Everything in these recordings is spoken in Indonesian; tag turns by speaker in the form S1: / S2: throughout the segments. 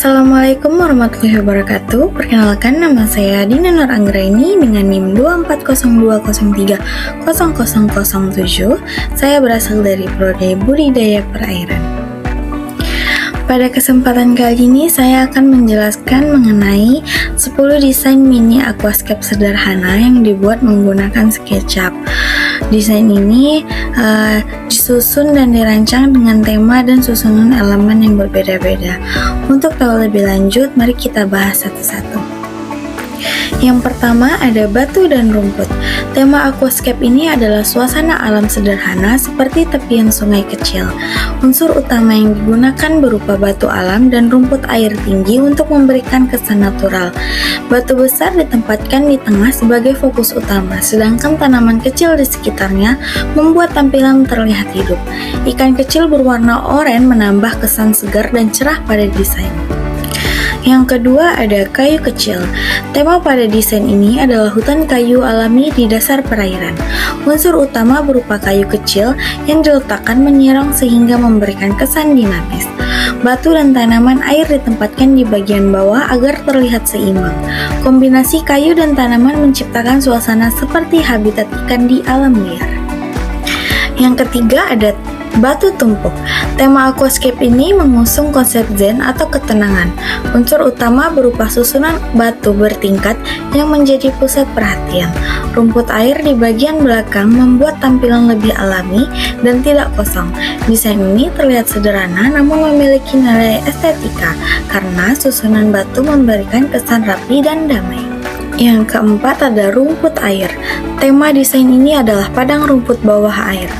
S1: Assalamualaikum warahmatullahi wabarakatuh. Perkenalkan, nama saya Dina Nur Anggraini dengan NIM 2402030007. Saya berasal dari Prodi Budidaya Perairan. Pada kesempatan kali ini saya akan menjelaskan mengenai 10 desain mini aquascape sederhana yang dibuat menggunakan SketchUp. Desain ini disusun dan dirancang dengan tema dan susunan elemen yang berbeda-beda. Untuk tahu lebih lanjut, mari kita bahas satu-satu. Yang pertama ada batu dan rumput. Tema aquascape ini adalah suasana alam sederhana seperti tepian sungai kecil. Unsur utama yang digunakan berupa batu alam dan rumput air tinggi untuk memberikan kesan natural. Batu besar ditempatkan di tengah sebagai fokus utama, sedangkan tanaman kecil di sekitarnya membuat tampilan terlihat hidup. Ikan kecil berwarna oranye menambah kesan segar dan cerah pada desain. Yang kedua ada kayu kecil. Tema pada desain ini adalah hutan kayu alami di dasar perairan. Unsur utama berupa kayu kecil yang diletakkan menyerang sehingga memberikan kesan dinamis. Batu dan tanaman air ditempatkan di bagian bawah agar terlihat seimbang. Kombinasi kayu dan tanaman menciptakan suasana seperti habitat ikan di alam liar. Yang ketiga ada batu tumpuk. Tema aquascape ini mengusung konsep zen atau ketenangan. Unsur utama berupa susunan batu bertingkat yang menjadi pusat perhatian. Rumput air di bagian belakang membuat tampilan lebih alami dan tidak kosong. Desain ini terlihat sederhana namun memiliki nilai estetika karena susunan batu memberikan kesan rapi dan damai. Yang keempat ada rumput air. Tema desain ini adalah padang rumput bawah air.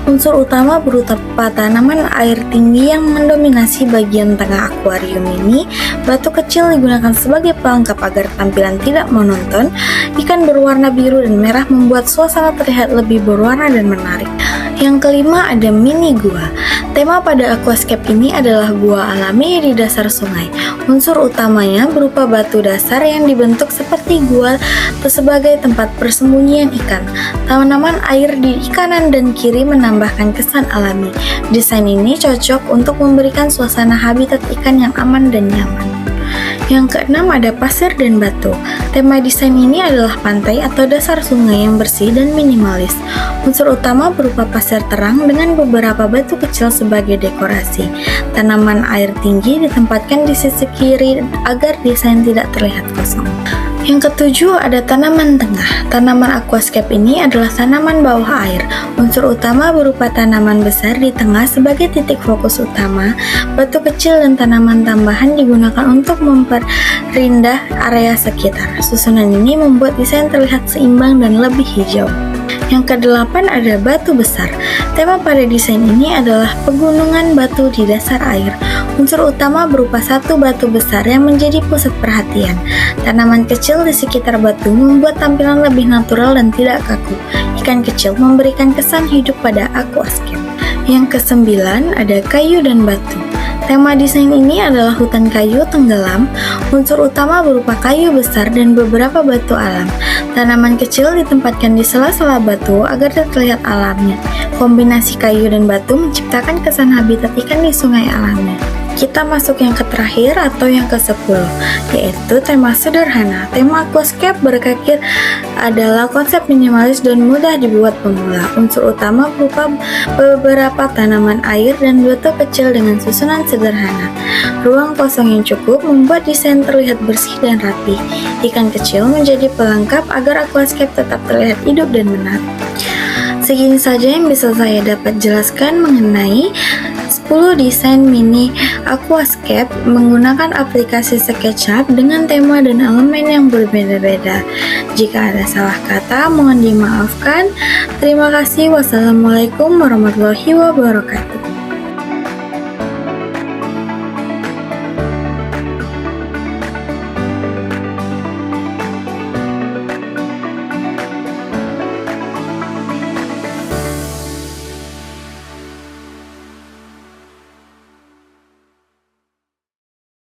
S1: Unsur utama berupa tanaman air tinggi yang mendominasi bagian tengah akuarium ini. Batu kecil digunakan sebagai pelengkap agar tampilan tidak monoton. Ikan berwarna biru dan merah membuat suasana terlihat lebih berwarna dan menarik. Yang kelima ada mini gua. Tema pada aquascape ini adalah gua alami di dasar sungai. Unsur utamanya berupa batu dasar yang dibentuk seperti gua sebagai tempat persembunyian ikan. Tanaman air di kanan dan kiri menambahkan kesan alami. Desain ini cocok untuk memberikan suasana habitat ikan yang aman dan nyaman. Yang keenam ada pasir dan batu. Tema desain ini adalah pantai atau dasar sungai yang bersih dan minimalis. Unsur utama berupa pasir terang dengan beberapa batu kecil sebagai dekorasi. Tanaman air tinggi ditempatkan di sisi kiri agar desain tidak terlihat kosong. Yang ketujuh ada tanaman tengah. Tanaman aquascape ini adalah tanaman bawah air. Unsur utama berupa tanaman besar di tengah sebagai titik fokus utama. Batu kecil dan tanaman tambahan digunakan untuk memperindah area sekitar. Susunan ini membuat desain terlihat seimbang dan lebih hijau. Yang kedelapan ada batu besar. Tema pada desain ini adalah pegunungan batu di dasar air. Unsur utama berupa satu batu besar yang menjadi pusat perhatian. Tanaman kecil di sekitar batu membuat tampilan lebih natural dan tidak kaku. Ikan kecil memberikan kesan hidup pada aquascape. Yang kesembilan ada kayu dan batu. Tema desain ini adalah hutan kayu tenggelam. Unsur utama berupa kayu besar dan beberapa batu alam. Tanaman kecil ditempatkan di sela-sela batu agar terlihat alami. Kombinasi kayu dan batu menciptakan kesan habitat ikan di sungai alami. Kita masuk yang terakhir atau yang ke-10, yaitu tema sederhana. Tema aquascape berkakir adalah konsep minimalis dan mudah dibuat pemula. Unsur utama berupa beberapa tanaman air dan batu kecil dengan susunan sederhana. Ruang kosong yang cukup membuat desain terlihat bersih dan rapi. Ikan kecil menjadi pelengkap agar aquascape tetap terlihat hidup dan menarik. Segini saja yang bisa saya dapat jelaskan mengenai 10 desain mini aquascape menggunakan aplikasi SketchUp dengan tema dan elemen yang berbeda-beda. Jika ada salah kata, mohon dimaafkan. Terima kasih. Wassalamualaikum warahmatullahi wabarakatuh.